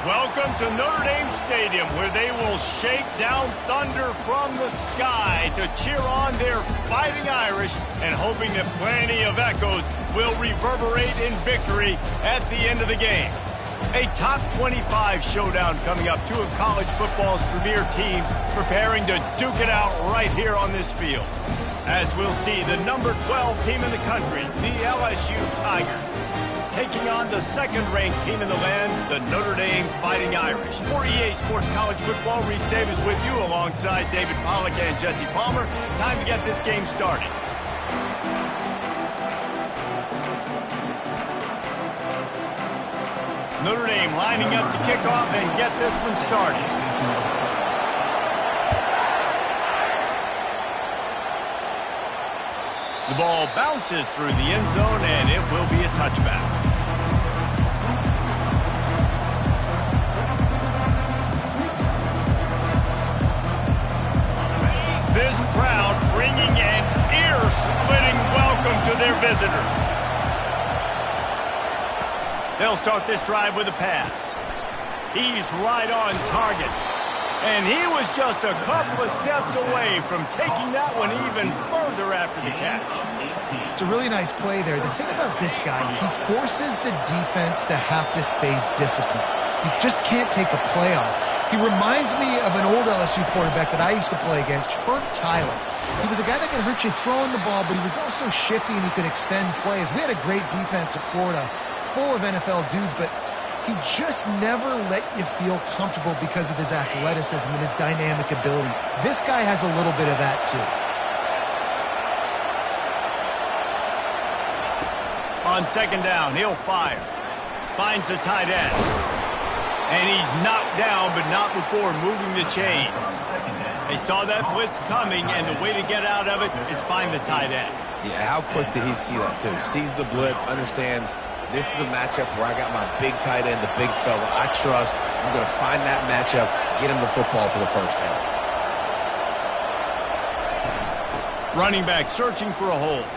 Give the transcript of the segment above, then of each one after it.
Welcome to Notre Dame Stadium, where they will shake down thunder from the sky to cheer on their Fighting Irish and hoping that plenty of echoes will reverberate in victory at the end of the game. A top 25 showdown coming up, two of college football's premier teams preparing to duke it out right here on this field. As we'll see, the number 12 team in the country, the LSU Tigers, taking on the second-ranked team in the land, the Notre Dame Fighting Irish. For EA Sports College Football, Reese Davis with you alongside David Pollack and Jesse Palmer. Time to get this game started. Notre Dame lining up to kick off and get this one started. The ball bounces through the end zone, and it will be a touchback. This crowd bringing an ear-splitting welcome to their visitors. They'll start this drive with a pass. He's right on target. And he was just a couple of steps away from taking that one even further after the catch. It's a really nice play there. The thing about this guy, he forces the defense to have to stay disciplined. You just can't take a play on. He reminds me of an old LSU quarterback that I used to play against, Herb Tyler. He was a guy that could hurt you throwing the ball, but he was also shifty and he could extend plays. We had a great defense at Florida, full of NFL dudes, but he just never let you feel comfortable because of his athleticism and his dynamic ability. This guy has a little bit of that too. On second down, he'll fire. Finds the tight end. And he's knocked down, but not before moving the chains. They saw that blitz coming, and the way to get out of it is find the tight end. Yeah, how quick did he see that, too? He sees the blitz, understands this is a matchup where I got my big tight end, the big fella I trust. I'm going to find that matchup, get him the football for the first down. Running back searching for a hole.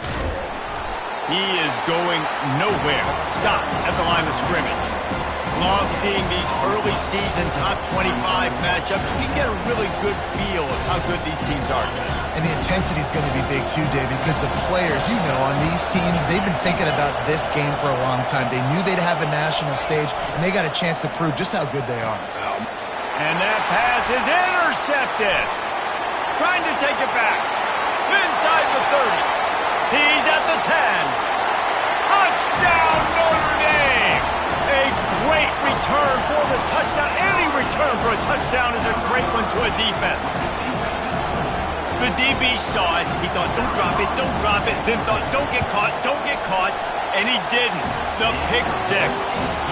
He is going nowhere. Stop at the line of scrimmage. Love seeing these early season top 25 matchups. You can get a really good feel of how good these teams are, guys. And the intensity is going to be big too, David, because the players, you know, on these teams, they've been thinking about this game for a long time. They knew they'd have a national stage, and they got a chance to prove just how good they are. And that pass is intercepted. Trying to take it back. Inside the 30. He's at the 10. Touchdown, Notre Dame! down is a great one to a defense. The DB saw it. He thought, don't drop it, don't drop it. Then thought, don't get caught, and he didn't. The pick six.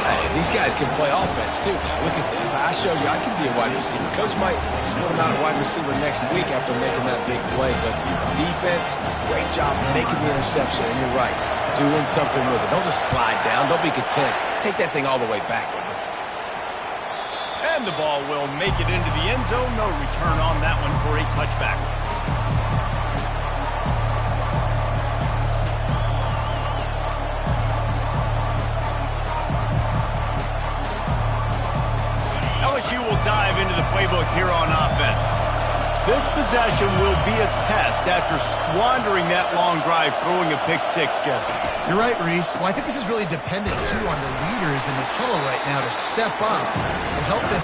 Hey, these guys can play offense, too. Now, look at this. I show you I can be a wide receiver. Coach might split him out at wide receiver next week after making that big play. But defense, great job making the interception. And you're right, doing something with it. Don't just slide down. Don't be content. Take that thing all the way back with it. And the ball will make it into the end zone. No return on that one for a touchback. LSU will dive into the playbook here on offense. This possession will be a test after squandering that long drive, throwing a pick six, Jesse. You're right, Reese. Well, I think this is really dependent, too, on the leaders in this huddle right now to step up and help this.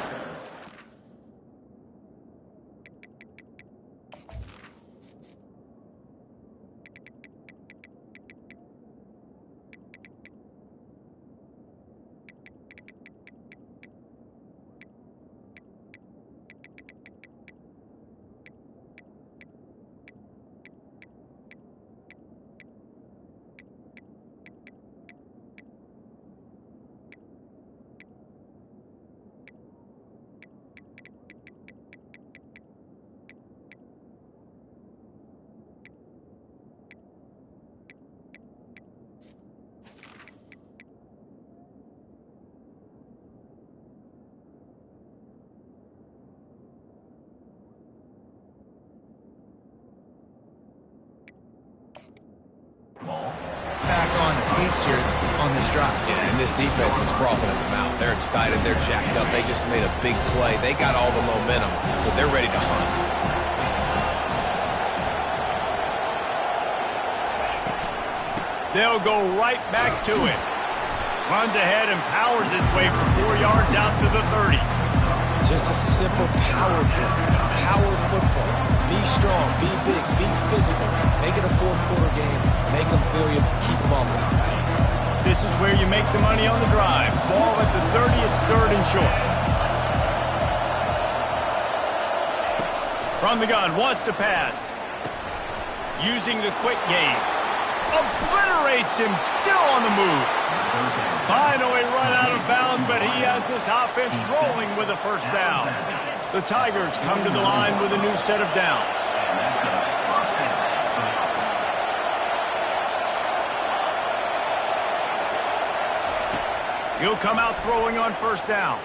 Back on pace here on this drive. Yeah, and this defense is frothing at the mouth. They're excited. They're jacked up. They just made a big play. They got all the momentum, so they're ready to hunt. They'll go right back to it. Runs ahead and powers his way for 4 yards out to the 30. Just a simple power play. Power football. Be strong, be big, be physical. Make it a fourth-quarter game. Make them feel you, keep them off balance. This is where you make the money on the drive. Ball at the 30, it's third and short. From the gun, wants to pass. Using the quick game. Obliterates him, still on the move. Finally run out of bounds, but he has this offense rolling with a first down. The Tigers come to the line with a new set of downs. He'll come out throwing on first down.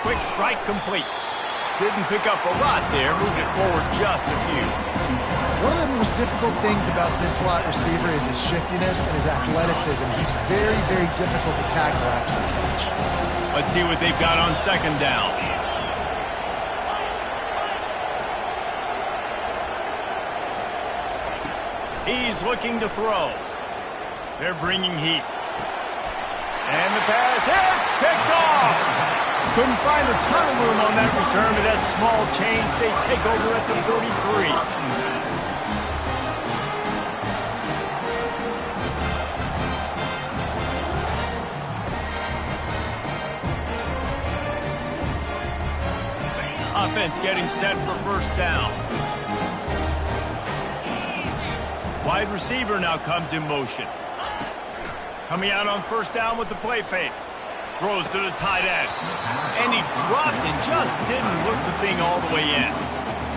Quick strike complete. Didn't pick up a lot there, moved it forward just a few. One of the most difficult things about this slot receiver is his shiftiness and his athleticism. He's very, very difficult to tackle after the catch. Let's see what they've got on second down. He's looking to throw. They're bringing heat. And the pass hits, picked off. Couldn't find a ton of room on that return, but that small change, they take over at the 43. Offense getting set for first down. Wide receiver now comes in motion. Coming out on first down with the play fake. Throws to the tight end. And he dropped it, just didn't look the thing all the way in.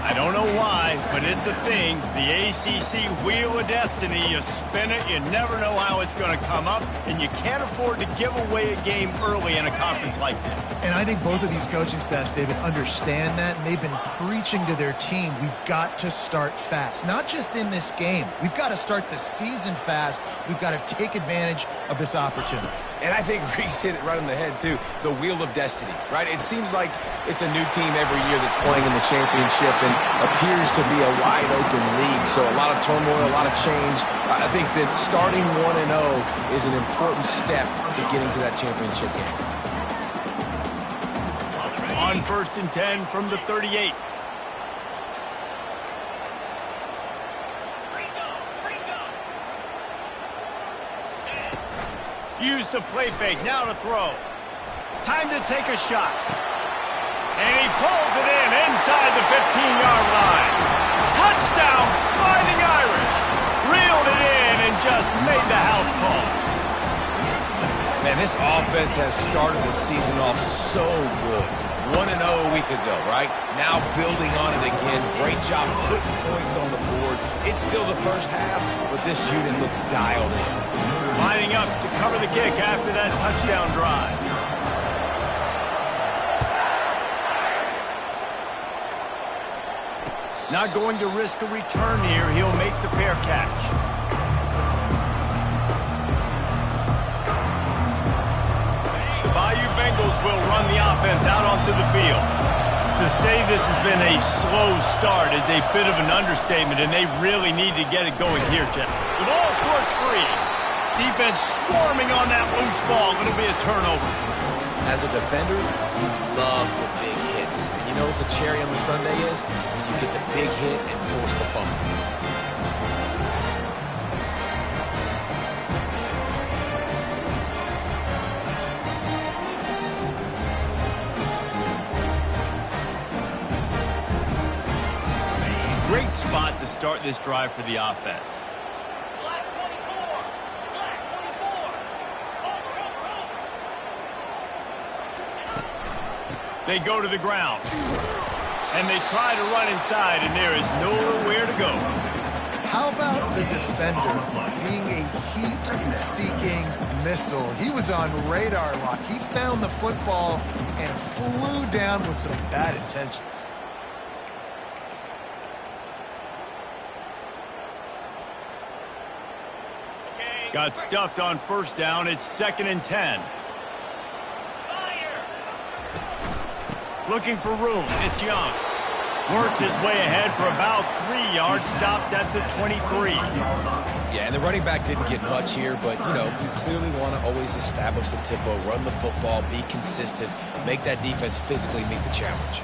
I don't know why, but it's a thing. The ACC Wheel of Destiny, you spin it, you never know how it's going to come up, and you can't afford to give away a game early in a conference like this. And I think both of these coaching staffs, David, understand that, and they've been preaching to their team, we've got to start fast. Not just in this game. We've got to start the season fast. We've got to take advantage of this opportunity. And I think Reese hit it right on the head, too. The Wheel of Destiny, right? It seems like it's a new team every year that's playing in the championship and appears to be a wide-open league. So a lot of turmoil, a lot of change. I think that starting 1-0 is an important step to getting to that championship game. On first and 10 from the 38. Use the play fake, now to throw. Time to take a shot. And he pulls it in inside the 15-yard line. Touchdown, Fighting Irish. Reeled it in and just made the house call. Man, this offense has started the season off so good. 1-0 a week ago, right? Now building on it again. Great job putting points on the board. It's still the first half, but this unit looks dialed in. Lining up to cover the kick after that touchdown drive. Not going to risk a return here. He'll make the fair catch. The Bayou Bengals will run the offense out onto the field. To say this has been a slow start is a bit of an understatement, and they really need to get it going here, Jeff. The ball squirts free. Defense swarming on that loose ball. It'll be a turnover. As a defender, you love the big hits. And you know what the cherry on the sundae is? When you get the big hit and force the fumble. Great spot to start this drive for the offense. They go to the ground. And they try to run inside, and there is nowhere to go. How about the defender being a heat-seeking missile? He was on radar lock. He found the football and flew down with some bad intentions. Got stuffed on first down. It's 2nd and 10. Looking for room. It's Young. Works his way ahead for about 3 yards. Stopped at the 23. Yeah, and the running back didn't get much here, but, you know, you clearly want to always establish the tempo, run the football, be consistent, make that defense physically meet the challenge.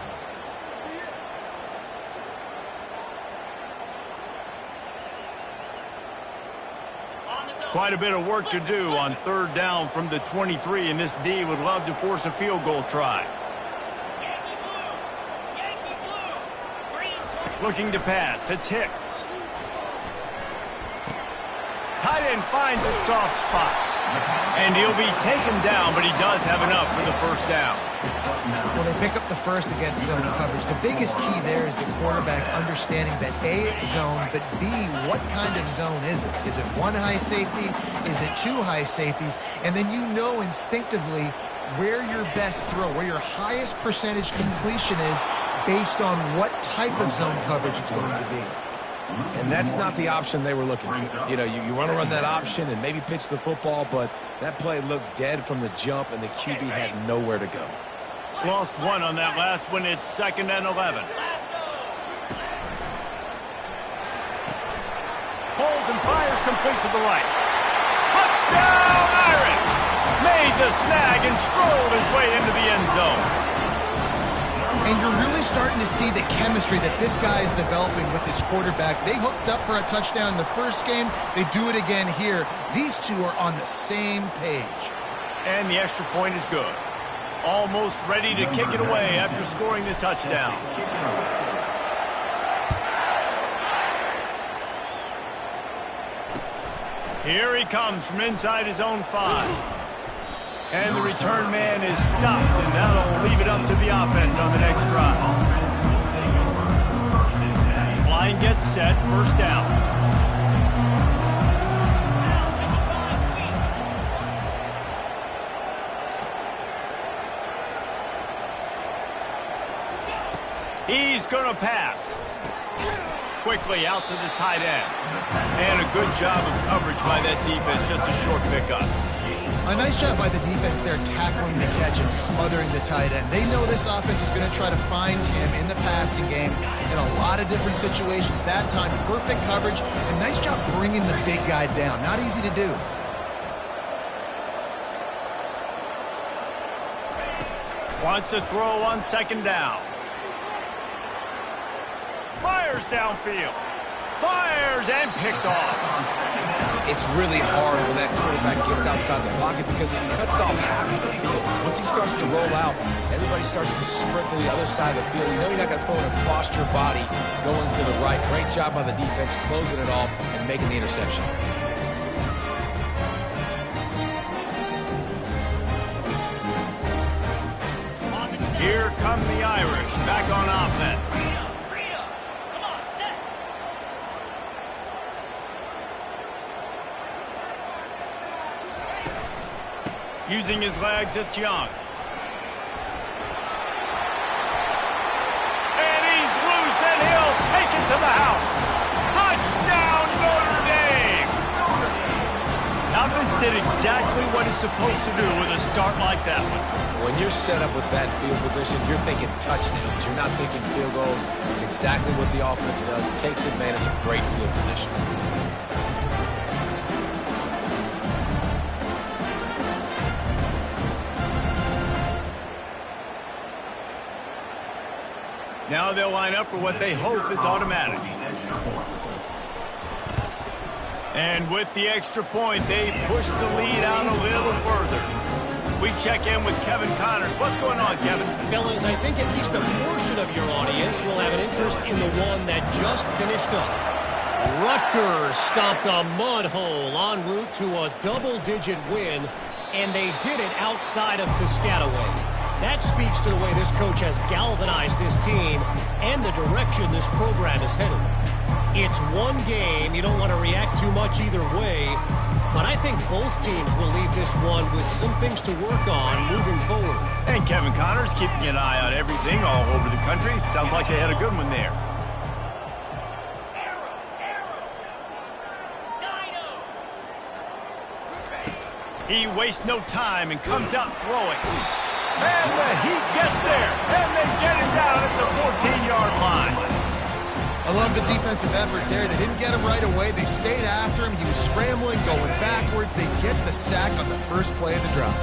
Quite a bit of work to do on 3rd down from the 23, and this D would love to force a field goal try. Looking to pass. It's Hicks. Tight end finds a soft spot. And he'll be taken down, but he does have enough for the first down. Well, they pick up the first against zone coverage. The biggest key there is the quarterback understanding that A, it's zone, but B, what kind of zone is it? Is it one high safety? Is it two high safeties? And then you know instinctively where your best throw, where your highest percentage completion is based on what type of zone coverage it's going to be. And that's not the option they were looking for. You know, you want to run that option and maybe pitch the football, but that play looked dead from the jump, and the QB had nowhere to go. Lost one on that last one. It's 2nd and 11. Pulls and fires complete to the right. Touchdown, Irish! Made the snag and strolled his way into the end zone. And you're really starting to see the chemistry that this guy is developing with his quarterback. They hooked up for a touchdown in the first game. They do it again here. These two are on the same page. And the extra point is good. Almost ready to kick it away after scoring the touchdown. Here he comes from inside his own 5. And the return man is stopped, and that'll leave it up to the offense on the next drive. Line gets set, first down. He's going to pass. Quickly out to the tight end. And a good job of coverage by that defense, just a short pickup. A nice job by the defense there tackling the catch and smothering the tight end. They know this offense is going to try to find him in the passing game in a lot of different situations. That time, perfect coverage, and nice job bringing the big guy down. Not easy to do. Wants to throw on 2nd down. Fires downfield. Fires and picked off. It's really hard when that quarterback gets outside the pocket because it cuts off half of the field. Once he starts to roll out, everybody starts to sprint to the other side of the field. You know you're not going to throw it across your body going to the right. Great job by the defense closing it off and making the interception. Here come the Irish back on offense. Using his legs, it's Young. And he's loose, and he'll take it to the house. Touchdown, Notre Dame! Offense did exactly what it's supposed to do with a start like that one. When you're set up with that field position, you're thinking touchdowns. You're not thinking field goals. It's exactly what the offense does. Takes advantage of great field position. Now they'll line up for what they hope is automatic. And with the extra point, they push the lead out a little further. We check in with Kevin Connors. What's going on, Kevin? Fellas, I think at least a portion of your audience will have an interest in the one that just finished up. Rutgers stomped a mud hole en route to a double-digit win, and they did it outside of Piscataway. That speaks to the way this coach has galvanized this team and the direction this program is headed. It's one game. You don't want to react too much either way, but I think both teams will leave this one with some things to work on moving forward. And Kevin Connors keeping an eye on everything all over the country. Sounds like they had a good one there. He wastes no time and comes out throwing. And the Heat gets there, and they get him down at the 14-yard line. I love the defensive effort there. They didn't get him right away. They stayed after him. He was scrambling, going backwards. They get the sack on the first play of the drive.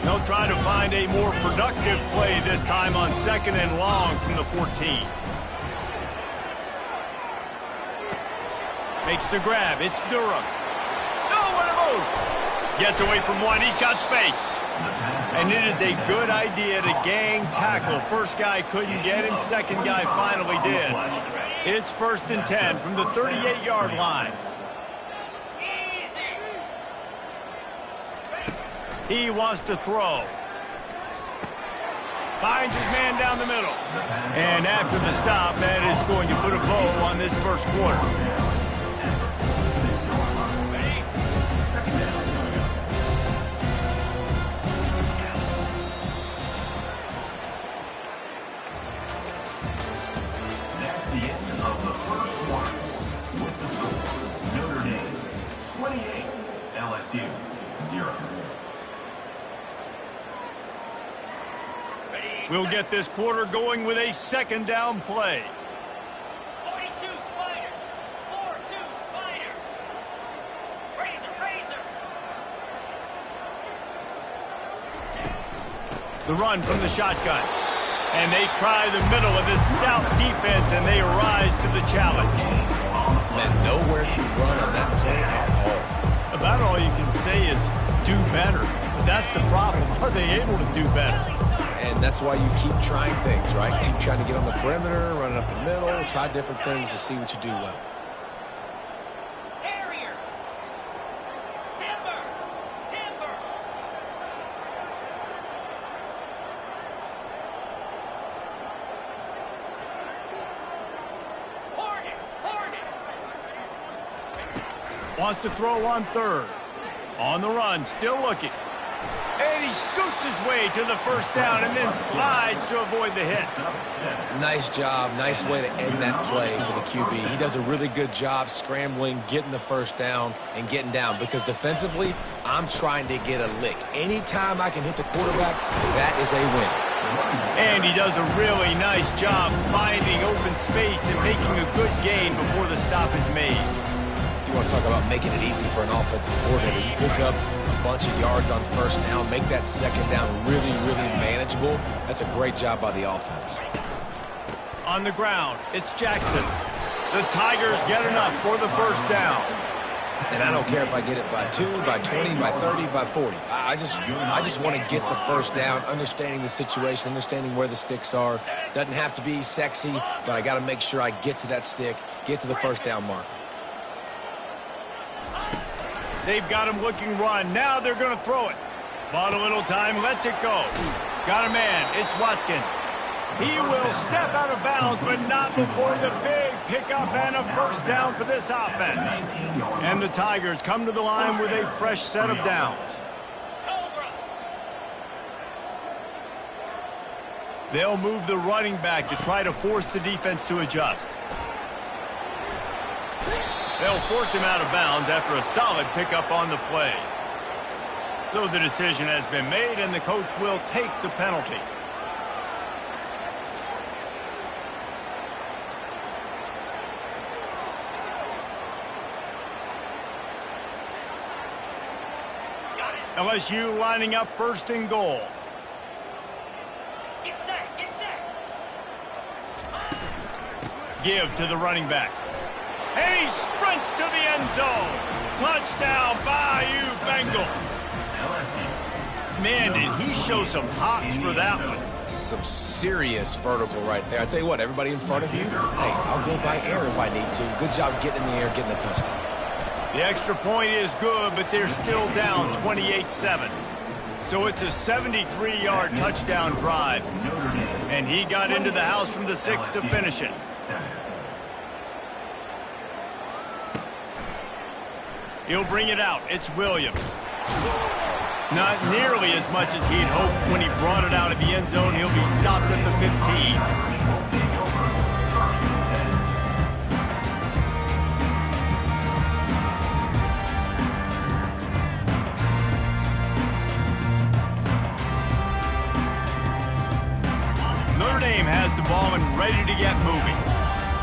They'll try to find a more productive play this time on 2nd and long from the 14. Makes the grab. It's Durham. Nowhere to move. Gets away from one. He's got space. And it is a good idea to gang tackle. First guy couldn't get him. Second guy finally did. It's 1st and 10 from the 38-yard line. He wants to throw. Finds his man down the middle. And after the stop, that is going to put a bow on this first quarter. We'll get this quarter going with a 2nd down play. 42 Spider. 4-2 Spider. Razor. The run from the shotgun. And they try the middle of this stout defense, and they rise to the challenge. Man, nowhere to run on that play at all. About all you can say is do better. But that's the problem. Are they able to do better? And that's why you keep trying things, right? Keep trying to get on the perimeter, running up the middle, try different things to see what you do well. Terrier. Timber. Hornet. Wants to throw on 3rd. On the run, still looking. And he scoots his way to the first down and then slides to avoid the hit. Nice job. Nice way to end that play for the QB. He does a really good job scrambling, getting the first down, and getting down. Because defensively, I'm trying to get a lick. Anytime I can hit the quarterback, that is a win. And he does a really nice job finding open space and making a good gain before the stop is made. You want to talk about making it easy for an offensive coordinator. You pick up a bunch of yards on first down, make that 2nd down really, really manageable. That's a great job by the offense. On the ground, it's Jackson. The Tigers get enough for the first down. And I don't care if I get it by 2, by 20, by 30, by 40. I just want to get the first down, understanding the situation, understanding where the sticks are. Doesn't have to be sexy, but I got to make sure I get to that stick, get to the first down marker. They've got him looking run. Now they're going to throw it. Bought a little time, lets it go. Got a man. It's Watkins. He will step out of bounds, but not before the big pickup and a first down for this offense. And the Tigers come to the line with a fresh set of downs. They'll move the running back to try to force the defense to adjust. They'll force him out of bounds after a solid pickup on the play. So the decision has been made, and the coach will take the penalty. LSU lining up first and goal. Get set, get set. Give to the running back. And he sprints to the end zone. Touchdown, Bayou Bengals. Man, did he show some hops for that one. Some serious vertical right there. I tell you what, everybody in front of you, hey, I'll go by air if I need to. Good job getting in the air, getting the touchdown. The extra point is good, but they're still down 28-7. So it's a 73-yard touchdown drive. And he got into the house from the 6 to finish it. He'll bring it out. It's Williams. Not nearly as much as he'd hoped when he brought it out of the end zone. He'll be stopped at the 15. Notre Dame has the ball and ready to get moving.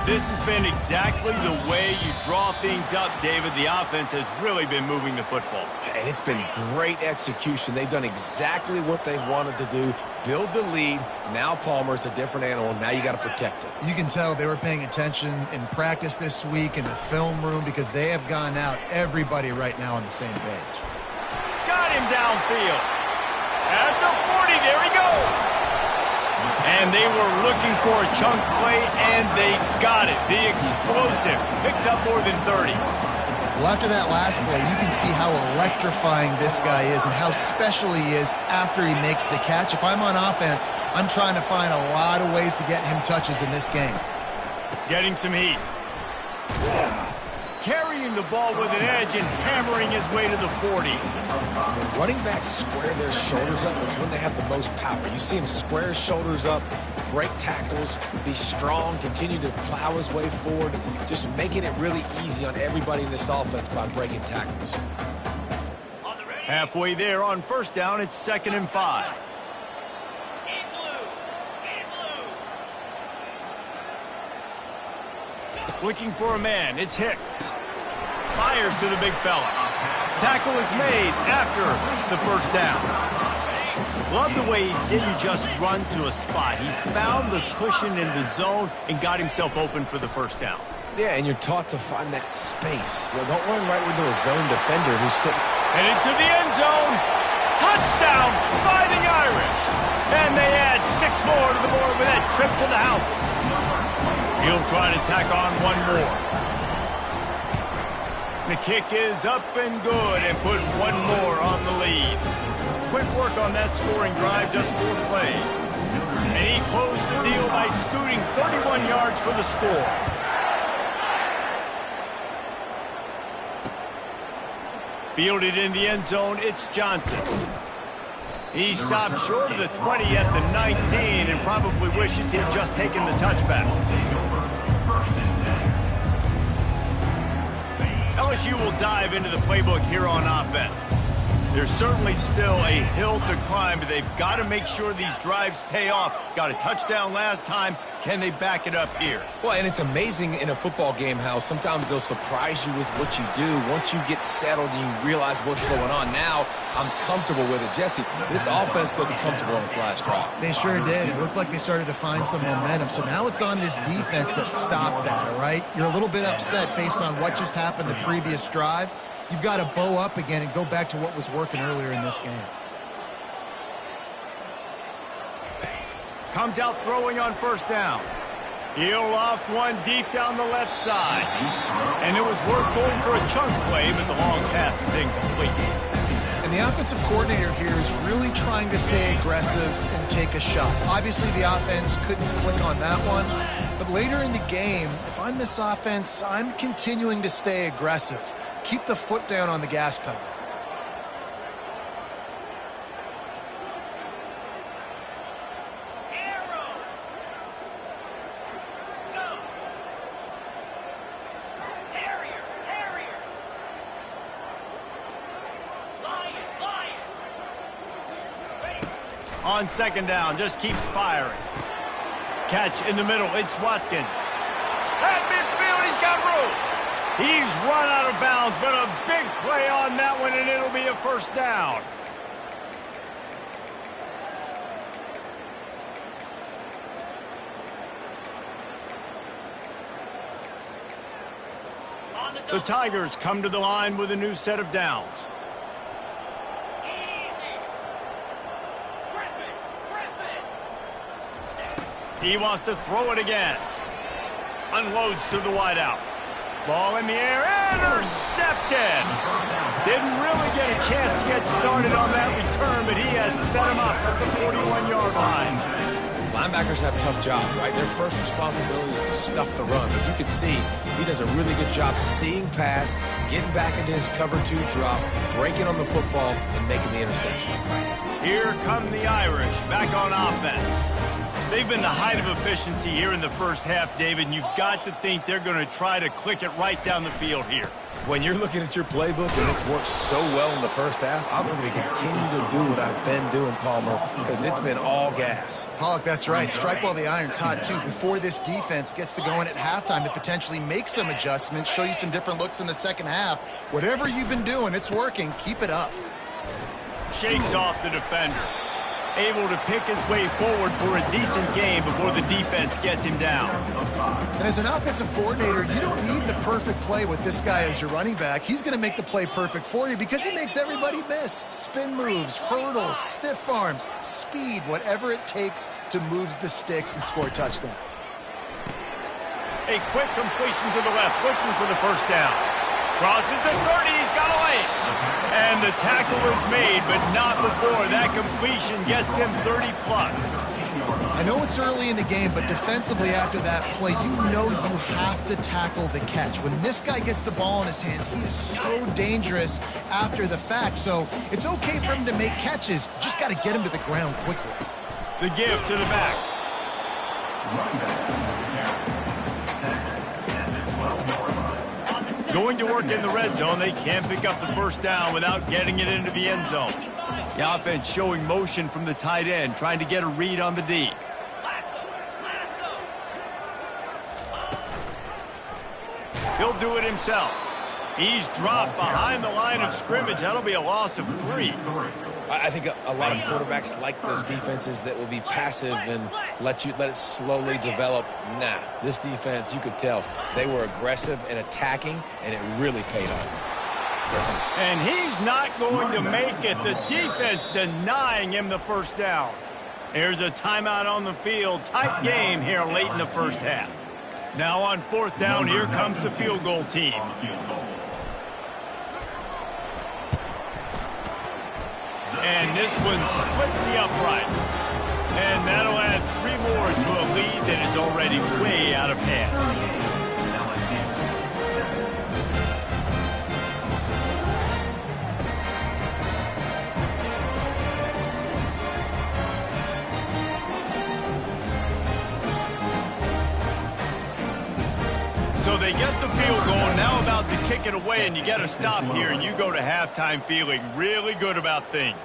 This has been exactly the way you draw things up, David. The offense has really been moving the football. And it's been great execution. They've done exactly what they've wanted to do. Build the lead. Now Palmer's a different animal. Now you got to protect it. You can tell they were paying attention in practice this week in the film room because they have gone out everybody right now on the same page. Got him downfield. At the 40, there he goes. And they were looking for a chunk play, and they got it. The explosive picks up more than 30. Well, after that last play, you can see how electrifying this guy is and how special he is after he makes the catch. If I'm on offense, I'm trying to find a lot of ways to get him touches in this game. Getting some heat. Carrying the ball with an edge and hammering his way to the 40. When running backs square their shoulders up, it's when they have the most power. You see him square his shoulders up, break tackles, be strong, continue to plow his way forward, just making it really easy on everybody in this offense by breaking tackles. Halfway there on first down, it's 2nd and 5. In blue, in blue. Looking for a man, it's Hicks. Fires to the big fella. Tackle is made after the first down. Love the way he didn't just run to a spot. He found the cushion in the zone and got himself open for the first down. Yeah, and you're taught to find that space. You know, don't run right into a zone defender who's sitting. And into the end zone. Touchdown, Fighting Irish. And they add 6 more to the board with that trip to the house. He'll try to tack on one more. The kick is up and good and put one more on the lead. Quick work on that scoring drive, just 4 plays. And he closed the deal by scooting 31 yards for the score. Fielded in the end zone, it's Johnson. He stopped short of the 20 at the 19 and probably wishes he had just taken the touchback. LSU will dive into the playbook here on offense. There's certainly still a hill to climb, but they've got to make sure these drives pay off. Got a touchdown last time. Can they back it up here? Well, and it's amazing in a football game how sometimes they'll surprise you with what you do. Once you get settled and you realize what's going on, now I'm comfortable with it. Jesse, this offense looked comfortable on its last drive. They sure did. It looked like they started to find some momentum. So now it's on this defense to stop that, all right? You're a little bit upset based on what just happened the previous drive. You've got to bow up again and go back to what was working earlier in this game. Comes out throwing on first down. He'll loft one deep down the left side. And it was worth going for a chunk play, but the long pass is incomplete. And the offensive coordinator here is really trying to stay aggressive and take a shot. Obviously, the offense couldn't click on that one. But later in the game, if I'm this offense, I'm continuing to stay aggressive. Keep the foot down on the gas pedal. On second down, just keeps firing. Catch in the middle, it's Watkins. At midfield, he's got room. He's run out of bounds, but a big play on that one, and it'll be a first down. The Tigers come to the line with a new set of downs. He wants to throw it again. Unloads to the wideout. Ball in the air, intercepted. Didn't really get a chance to get started on that return, but he has set him up at the 41-yard line. Linebackers have a tough job, right? Their first responsibility is to stuff the run. But you can see he does a really good job seeing pass, getting back into his cover two drop, breaking on the football, and making the interception. Here come the Irish back on offense. They've been the height of efficiency here in the first half, David, and you've got to think they're going to try to click it right down the field here. When you're looking at your playbook and it's worked so well in the first half, I'm going to continue to do what I've been doing, Palmer, because it's been all gas. Pollock, that's right. Strike while the iron's hot, too. Before this defense gets to going at halftime to potentially make some adjustments, show you some different looks in the second half. Whatever you've been doing, it's working. Keep it up. Shakes off the defender. Able to pick his way forward for a decent game before the defense gets him down. And as an offensive coordinator, you don't need the perfect play with this guy as your running back. He's going to make the play perfect for you because he makes everybody miss. Spin moves, hurdles, stiff arms, speed, whatever it takes to move the sticks and score touchdowns. A quick completion to the left, looking for the first down. Crosses the 30, he's got a lane. And the tackle is made, but not before that completion gets them 30-plus. I know it's early in the game, but defensively after that play, you know you have to tackle the catch. When this guy gets the ball in his hands, he is so dangerous after the fact. So it's okay for him to make catches. Just got to get him to the ground quickly. The give to the back. Going to work in the red zone, they can't pick up the first down without getting it into the end zone. The offense showing motion from the tight end, trying to get a read on the D. He'll do it himself. He's dropped behind the line of scrimmage. That'll be a loss of 3. I think a lot of quarterbacks like those defenses that will be passive and let it slowly develop. Nah, this defense, you could tell, they were aggressive and attacking, and it really paid off. And he's not going to make it. The defense denying him the first down. Here's a timeout on the field. Tight game here late in the first half. Now on fourth down, here comes the field goal team. And this one splits the uprights. And that'll add 3 more to a lead that is already way out of hand. So So they get the field goal, now about to kick it away, and you get a stop here, and you go to halftime feeling really good about things.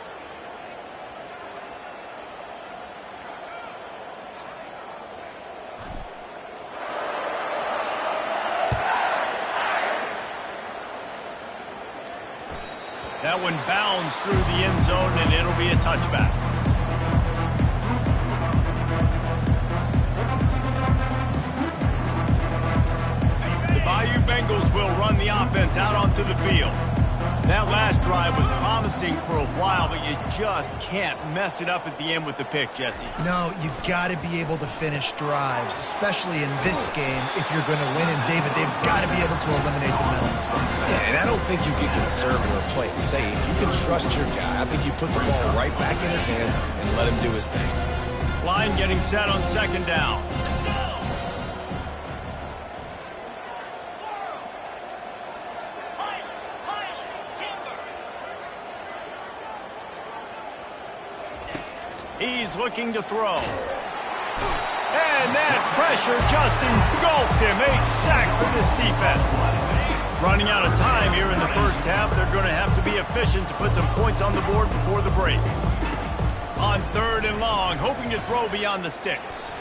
That one bounds through the end zone, and it'll be a touchback. The Bayou Bengals will run the offense out onto the field. That last drive was promising for a while, but you just can't mess it up at the end with the pick, Jesse. No, you've got to be able to finish drives, especially in this game if you're going to win. And, David, they've got to be able to eliminate the mental mistakes. Yeah, and I don't think you get conservative or play it safe. You can trust your guy. I think you put the ball right back in his hands and let him do his thing. Line getting set on second down. He's looking to throw. And that pressure just engulfed him. A sack for this defense. Running out of time here in the first half. They're going to have to be efficient to put some points on the board before the break. On third and long, hoping to throw beyond the sticks.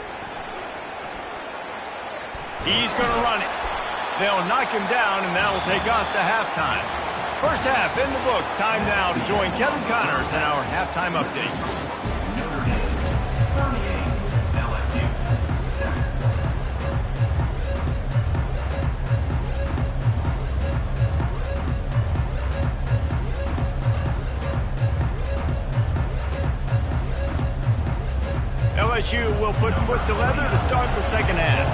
He's going to run it. They'll knock him down, and that'll take us to halftime. First half in the books. Time now to join Kevin Connors in our halftime update. LSU will put foot to leather to start the second half.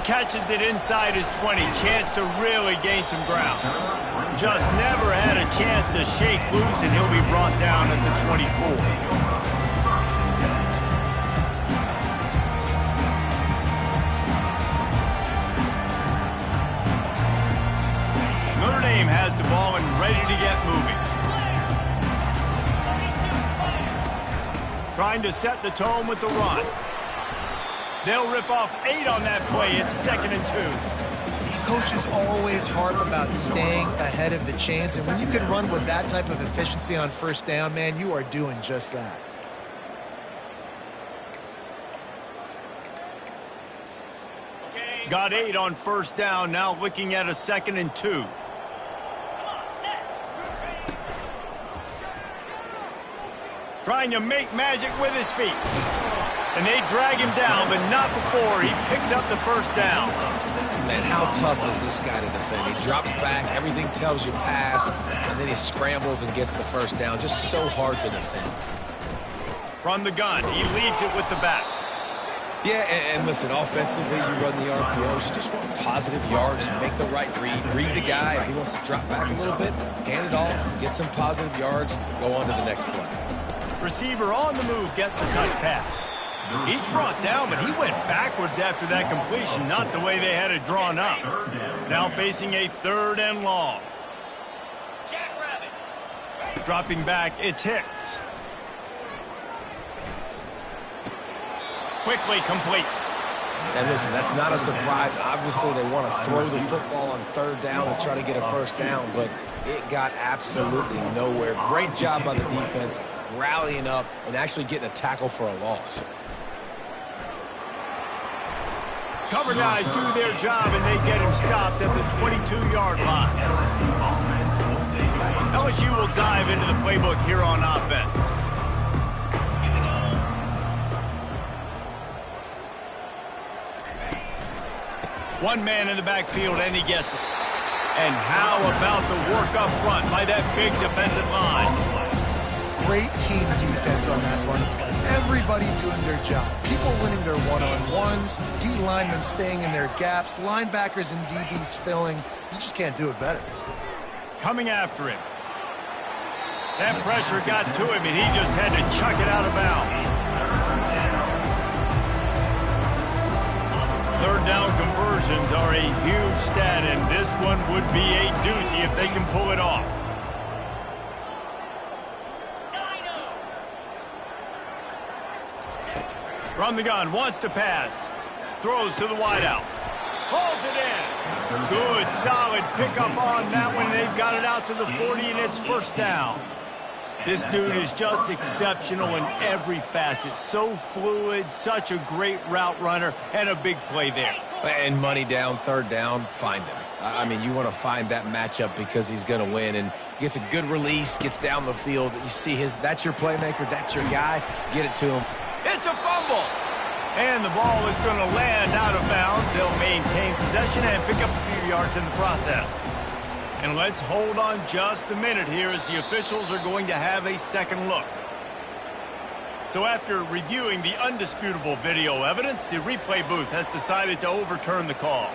Catches it inside his 20. Chance to really gain some ground. Just never had a chance to shake loose, and he'll be brought down at the 24. Notre Dame has the ball and ready to get moving. Trying to set the tone with the run. They'll rip off 8 on that play. It's 2nd and 2. Coaches always harp about staying ahead of the chains, and when you can run with that type of efficiency on first down, man, you are doing just that. Got 8 on first down, now looking at a 2nd and 2. Trying to make magic with his feet. And they drag him down, but not before he picks up the first down. Man, how tough is this guy to defend? He drops back, everything tells you pass, and then he scrambles and gets the first down. Just so hard to defend. From the gun, he leaves it with the back. Yeah, and listen, offensively, you run the RPOs, you just want positive yards, make the right read the guy. If he wants to drop back a little bit, hand it off, get some positive yards, go on to the next play. Receiver on the move gets the touch pass. He's brought down, but he went backwards after that completion, not the way they had it drawn up. Now facing a 3rd and long. Dropping back, it's Hicks. Quickly complete. And listen, that's not a surprise. Obviously, they want to throw the football on 3rd down and try to get a first down, but it got absolutely nowhere. Great job by the defense, rallying up and actually getting a tackle for a loss. Cover guys do their job, and they get him stopped at the 22-yard line. LSU will dive into the playbook here on offense. One man in the backfield, and he gets it. And how about the work up front by that big defensive line? Great team defense on that run play. Everybody doing their job. People winning their one-on-ones, D linemen staying in their gaps, linebackers and DBs filling. You just can't do it better. Coming after him. That pressure got to him, and he just had to chuck it out of bounds. 3rd down conversions are a huge stat, and this one would be a doozy if they can pull it off. From the gun, wants to pass. Throws to the wideout. Pulls it in. Good, solid pickup on that one. They've got it out to the 40, and it's first down. This dude is just exceptional in every facet. So fluid, such a great route runner, and a big play there. And money down, third down, find him. I mean, you want to find that matchup because he's going to win, and gets a good release, gets down the field. You see that's your playmaker, that's your guy. Get it to him. It's a fumble. And the ball is going to land out of bounds. They'll maintain possession and pick up a few yards in the process. And let's hold on just a minute here as the officials are going to have a second look. So after reviewing the undisputable video evidence, the replay booth has decided to overturn the call.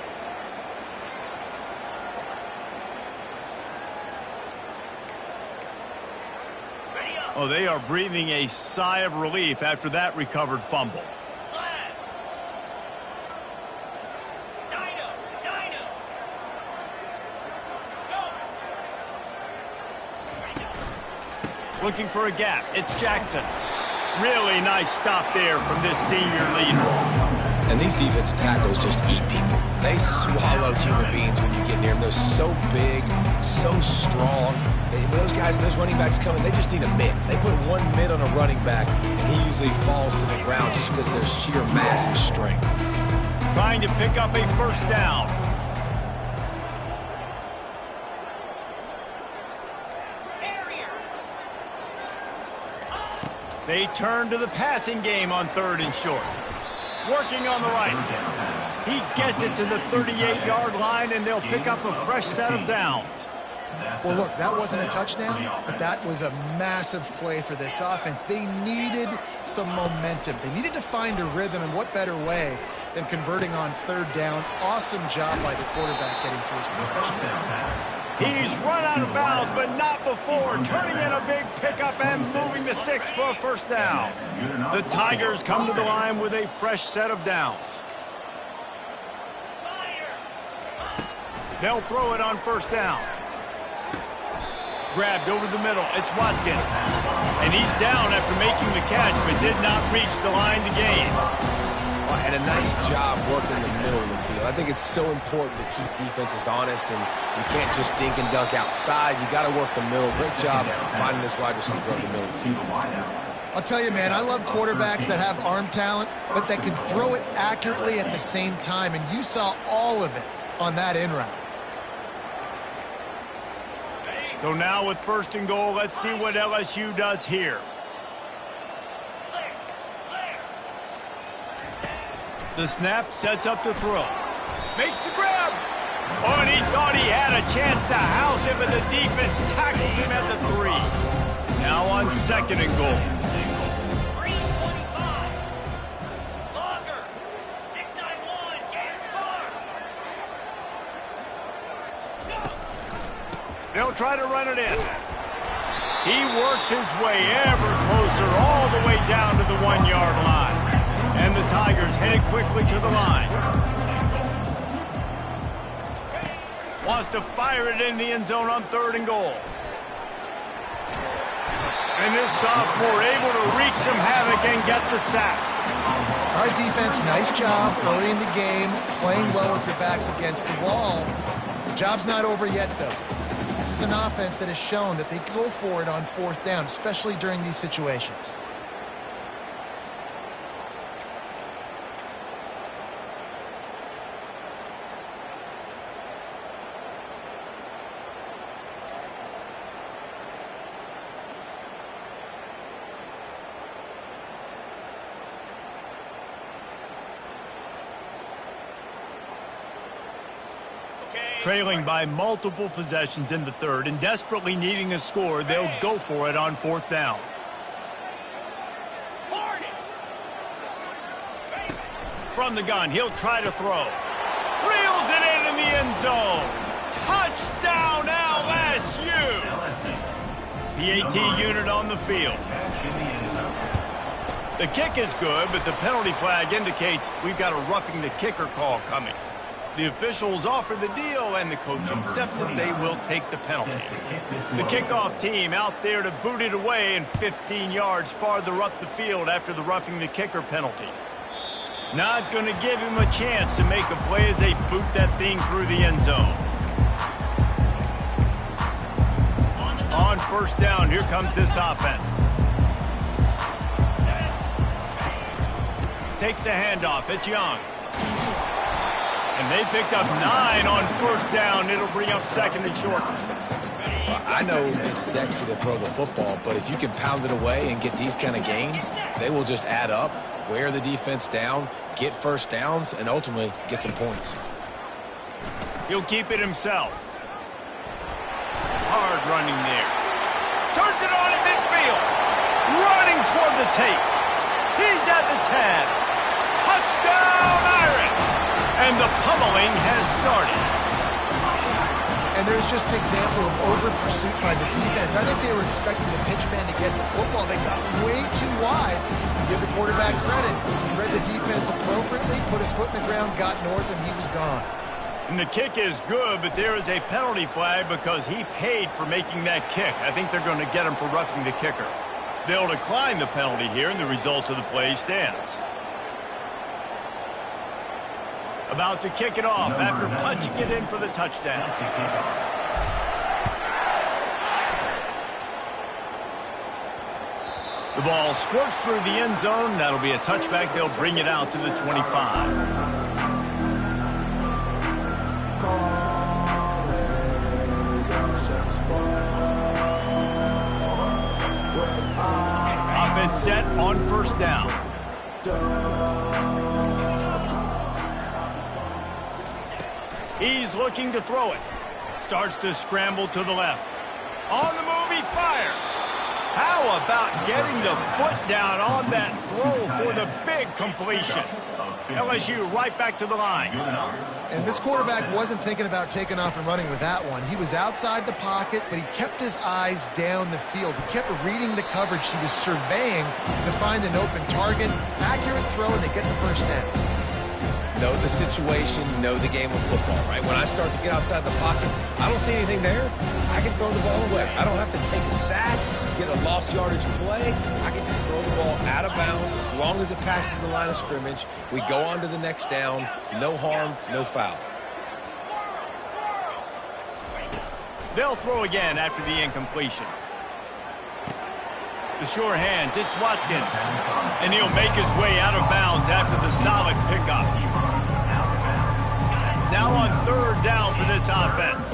Oh, they are breathing a sigh of relief after that recovered fumble. Looking for a gap. It's Jackson. Really nice stop there from this senior leader. And these defensive tackles just eat people. They swallow human beings when you get near them. They're so big, so strong. When those guys, those running backs come in, they just need a mid. They put one mid on a running back, and he usually falls to the ground just because of their sheer mass and strength. Trying to pick up a first down. They turn to the passing game on third and short. Working on the right. He gets it to the 38-yard line, and they'll pick up a fresh set of downs. Well, look, that wasn't a touchdown, but that was a massive play for this offense. They needed some momentum. They needed to find a rhythm, and what better way than converting on third down. Awesome job by the quarterback getting through his progression. He's run out of bounds, but not before. Turning in a big pickup and moving the sticks for a first down. The Tigers come to the line with a fresh set of downs. They'll throw it on first down. Grabbed over the middle. It's Watkins. And he's down after making the catch, but did not reach the line to gain. And a nice job working the middle of the field. I think it's so important to keep defenses honest, and you can't just dink and dunk outside. You got to work the middle. Great job finding this wide receiver in the middle of the field. I'll tell you, man, I love quarterbacks that have arm talent, but that can throw it accurately at the same time, and you saw all of it on that in route. So now with first and goal, let's see what LSU does here. The snap sets up the throw. Makes the grab. Oh, and he thought he had a chance to house him, but the defense tackles him at the 3. Now on second and goal. 3:25. Longer. 691. Get far. They'll try to run it in. He works his way ever closer all the way down to the 1-yard line. And the Tigers headed quickly to the line. Wants to fire it in the end zone on third and goal. And this sophomore able to wreak some havoc and get the sack. Our defense, nice job early in the game, playing well with your backs against the wall. The job's not over yet, though. This is an offense that has shown that they go for it on fourth down, especially during these situations. Trailing by multiple possessions in the third and desperately needing a score, they'll go for it on fourth down. From the gun, he'll try to throw. Reels it in the end zone. Touchdown LSU! PAT unit on the field. The kick is good, but the penalty flag indicates we've got a roughing the kicker call coming. The officials offer the deal, and the coach accepts it. They will take the penalty. The kickoff team out there to boot it away and 15 yards farther up the field after the roughing the kicker penalty. Not going to give him a chance to make a play as they boot that thing through the end zone. On first down, here comes this offense. Takes the handoff. It's Young. And they picked up 9 on first down. It'll bring up second and short. Well, I know it's sexy to throw the football, but if you can pound it away and get these kind of gains, they will just add up, wear the defense down, get first downs, and ultimately get some points. He'll keep it himself. Hard running there. Turns it on in midfield. Running toward the tape. He's at the 10. Touchdown, Irish! And the pummeling has started. And there's just an example of over-pursuit by the defense. I think they were expecting the pitchman to get the football. They got way too wide. Give the quarterback credit. He read the defense appropriately, put his foot in the ground, got north, and he was gone. And the kick is good, but there is a penalty flag because he paid for making that kick. I think they're going to get him for roughing the kicker. They'll decline the penalty here, and the result of the play stands. About to kick it off after punching it in for the touchdown. The ball squirts through the end zone. That'll be a touchback. They'll bring it out to the 25. Offense set on first down. He's looking to throw it. Starts to scramble to the left. On the move, he fires. How about getting the foot down on that throw for the big completion? LSU right back to the line. And this quarterback wasn't thinking about taking off and running with that one. He was outside the pocket, but he kept his eyes down the field. He kept reading the coverage. He was surveying to find an open target. Accurate throw, and they get the first down. Know the situation, know the game of football, right? When I start to get outside the pocket, I don't see anything there. I can throw the ball away. I don't have to take a sack, get a lost yardage play. I can just throw the ball out of bounds as long as it passes the line of scrimmage. We go on to the next down. No harm, no foul. They'll throw again after the incompletion. The sure hands, it's Watkins. And he'll make his way out of bounds after the solid pickup. Now on third down for this offense.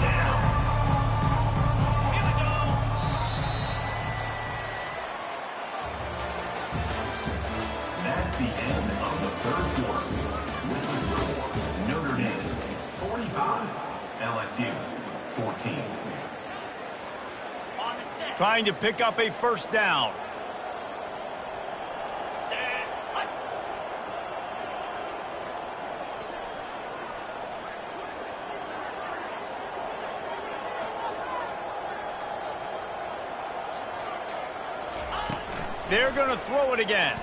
That's the end of the third quarter. With the score, Notre Dame 45, LSU 14. Trying to pick up a first down. They're going to throw it again.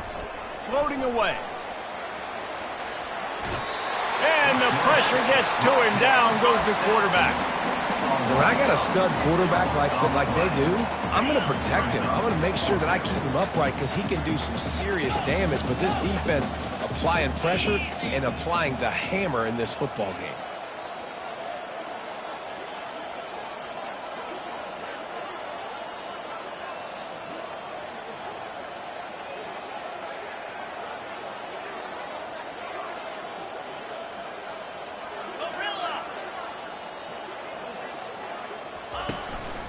Floating away. And the pressure gets to him. Down goes the quarterback. When I got a stud quarterback like they do, I'm going to protect him. I'm going to make sure that I keep him upright because he can do some serious damage. But this defense applying pressure and applying the hammer in this football game.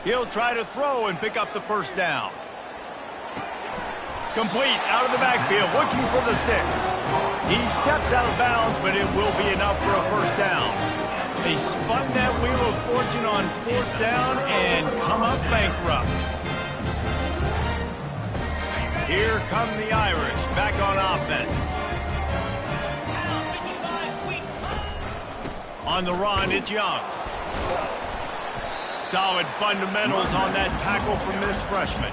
He'll try to throw and pick up the first down. Complete out of the backfield, looking for the sticks. He steps out of bounds, but it will be enough for a first down. They spun that wheel of fortune on fourth down and come up bankrupt. Here come the Irish back on offense. On the run, it's Young. Solid fundamentals on that tackle from this freshman.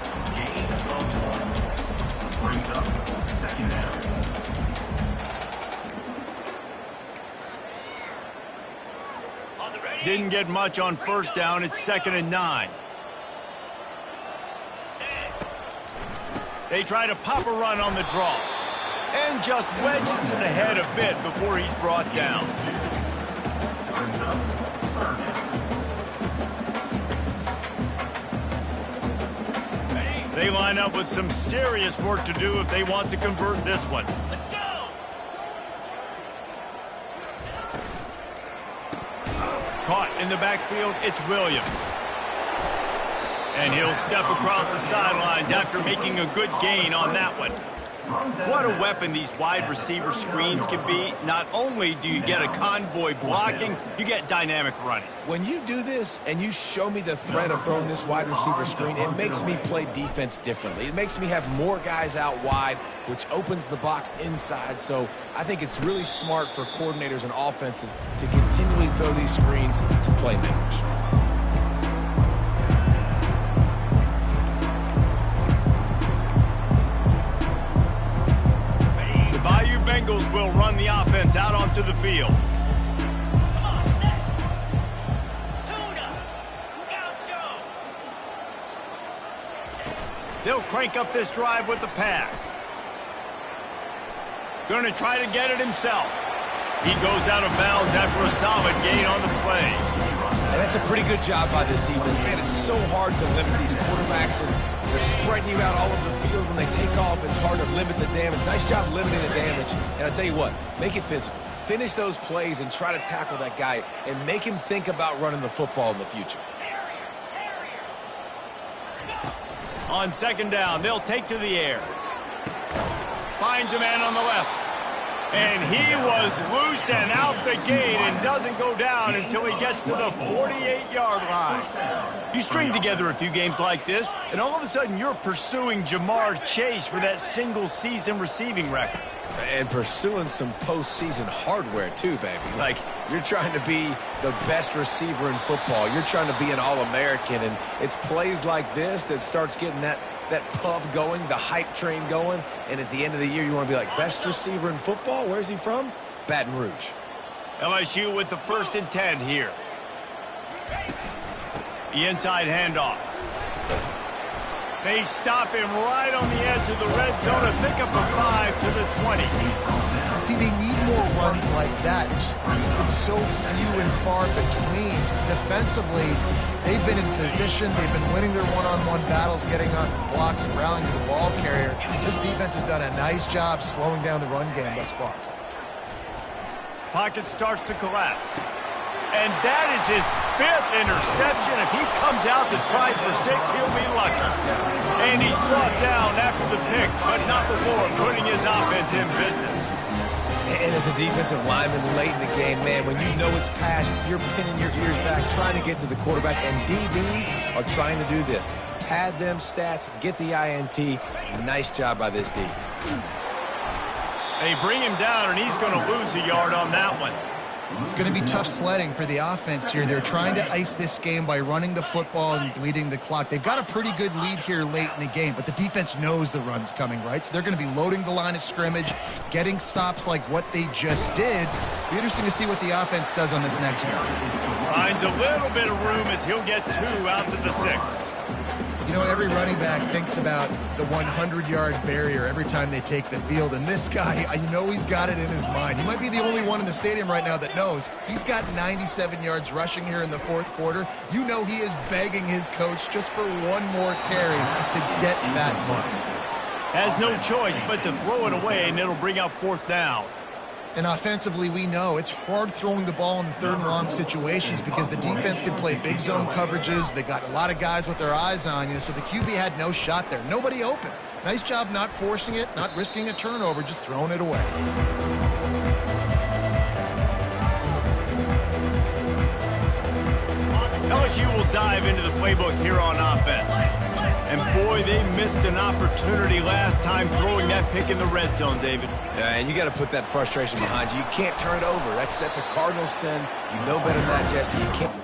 Brings up second down. Didn't get much on first down. It's 2nd and 9. They try to pop a run on the draw. and just wedges it ahead a bit before he's brought down. They line up with some serious work to do if they want to convert this one. Let's go! Caught in the backfield, it's Williams. And he'll step across the sidelines after making a good gain on that one. What a weapon these wide receiver screens can be. Not only do you get a convoy blocking, you get dynamic running. When you do this and you show me the threat of throwing this wide receiver screen, it makes me play defense differently. It makes me have more guys out wide, which opens the box inside. So I think it's really smart for coordinators and offenses to continually throw these screens to playmakers. Bengals will run the offense out onto the field. Come on, set! Tuna! Gaucho! They'll crank up this drive with the pass. Going to try to get it himself. He goes out of bounds after a solid gain on the play. And that's a pretty good job by this defense. Man, it's so hard to limit these quarterbacks, and they're spreading you out all over the field. When they take off, it's hard to limit the damage. Nice job limiting the damage. And I tell you what, make it physical. Finish those plays and try to tackle that guy and make him think about running the football in the future. On second down, they'll take to the air. Finds a man on the left. And he was loose and out the gate and doesn't go down until he gets to the 48-yard line. You string together a few games like this, and all of a sudden you're pursuing Jamar Chase for that single-season receiving record. And pursuing some postseason hardware, too, baby. Like, you're trying to be the best receiver in football. You're trying to be an All-American, and it's plays like this that starts getting that pub going, the hype train going, and at the end of the year, you want to be like, best receiver in football? Where's he from? Baton Rouge. LSU with the 1st and 10 here. The inside handoff. They stop him right on the edge of the red zone and pick up a 5 to the 20. See, they need more runs like that. It's so few and far between. Defensively, they've been in position. They've been winning their one-on-one battles, getting off blocks and rallying to the ball carrier. This defense has done a nice job slowing down the run game thus far. Pocket starts to collapse. And that is his 5th interception. If he comes out to try for 6, he'll be lucky. And he's brought down after the pick, but not before putting his offense in business. And as a defensive lineman late in the game, man, when you know it's past, you're pinning your ears back, trying to get to the quarterback, and DBs are trying to do this. Pad them stats, get the INT. Nice job by this D. They bring him down, and he's going to lose a yard on that one. It's going to be tough sledding for the offense here. They're trying to ice this game by running the football and bleeding the clock. They've got a pretty good lead here late in the game, but the defense knows the run's coming, right? So they're going to be loading the line of scrimmage, getting stops like what they just did. Be interesting to see what the offense does on this next one. Finds a little bit of room as he'll get 2 out to the 6. You know, every running back thinks about the 100-yard barrier every time they take the field, and this guy, I know he's got it in his mind. He might be the only one in the stadium right now that knows he's got 97 yards rushing here in the 4th quarter. You know he is begging his coach just for one more carry to get that mark. Has no choice but to throw it away, and it'll bring up 4th down. And offensively, we know it's hard throwing the ball in 3rd and long situations because the defense can play big zone coverages. They got a lot of guys with their eyes on you, so the QB had no shot there. Nobody open. Nice job not forcing it, not risking a turnover, just throwing it away. LSU will dive into the playbook here on offense. And boy, they missed an opportunity last time throwing that pick in the red zone, David. Yeah, and you got to put that frustration behind you. You can't turn it over. That's a cardinal sin. You know better than that, Jesse. You can't.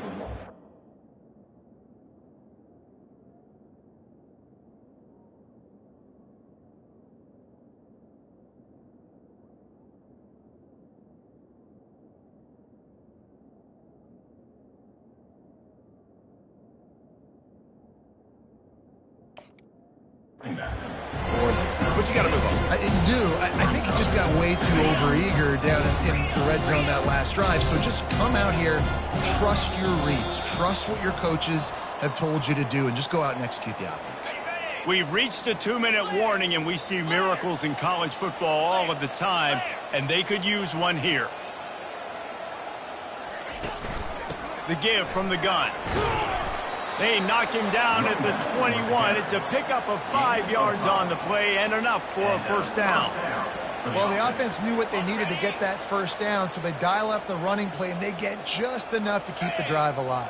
But you got to move on. You do. I think he just got way too overeager down in the red zone that last drive. So just come out here, trust your reads, trust what your coaches have told you to do, and just go out and execute the offense. We've reached the 2-minute warning, and we see miracles in college football all of the time, and they could use one here. The give from the gun. They knock him down at the 21. It's a pickup of 5 yards on the play and enough for a first down. Well, the offense knew what they needed to get that first down, so they dial up the running play, and they get just enough to keep the drive alive.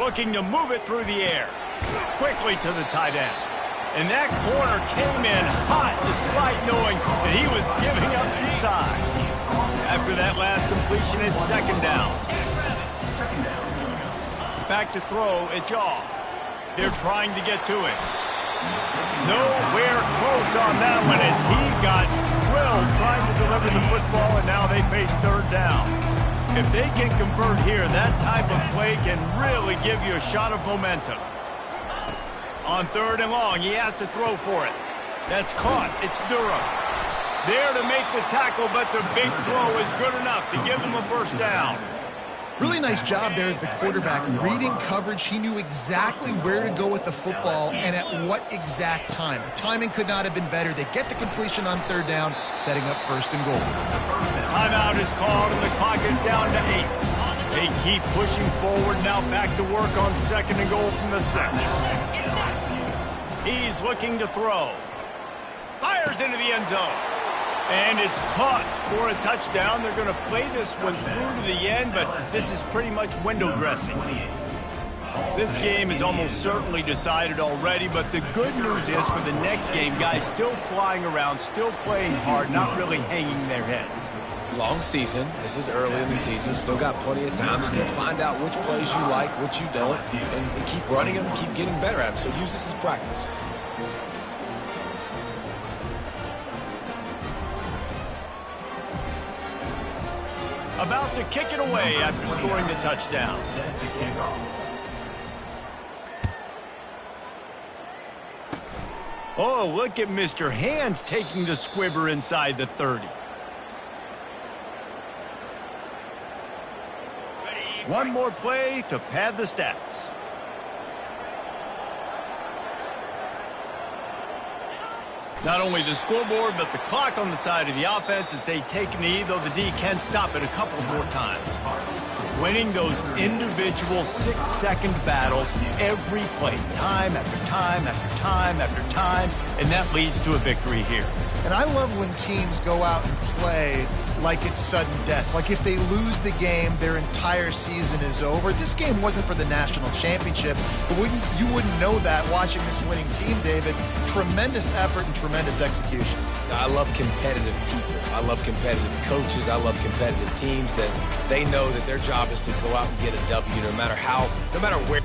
Looking to move it through the air. Quickly to the tight end. And that corner came in hot despite knowing that he was giving up some size. After that last completion, it's second down. Back to throw, it's off. They're trying to get to it. Nowhere close on that one as he got drilled trying to deliver the football, and now they face third down. If they can convert here, that type of play can really give you a shot of momentum. On third and long, he has to throw for it. That's caught. It's Durham. There to make the tackle, but the big throw is good enough to give them a first down. Really nice job there of the quarterback. Reading coverage, he knew exactly where to go with the football and at what exact time. The timing could not have been better. They get the completion on third down, setting up first and goal. Timeout is called, and the clock is down to 8. They keep pushing forward, now back to work on second and goal from the 6. He's looking to throw. Fires into the end zone. And it's caught for a touchdown. They're going to play this one through to the end, but this is pretty much window dressing. This game is almost certainly decided already, but the good news is for the next game, guys still flying around, still playing hard, not really hanging their heads. Long season. This is early in the season. Still got plenty of time. Still find out which plays you like, which you don't, and keep running them, keep getting better at them. So use this as practice. About to kick it away after scoring the touchdown. Set to kick off. Oh, look at Mr. Hands taking the squibber inside the 30. One more play to pad the stats. Not only the scoreboard, but the clock on the side of the offense as they take a knee, though the D can stop it a couple more times. Winning those individual 6-second battles every play, time after time after time after time, and that leads to a victory here. And I love when teams go out and play like it's sudden death. Like if they lose the game, their entire season is over. This game wasn't for the national championship, but you wouldn't know that watching this winning team, David. Tremendous effort and tremendous execution. I love competitive people. I love competitive coaches. I love competitive teams that they know that their job is to go out and get a W no matter where.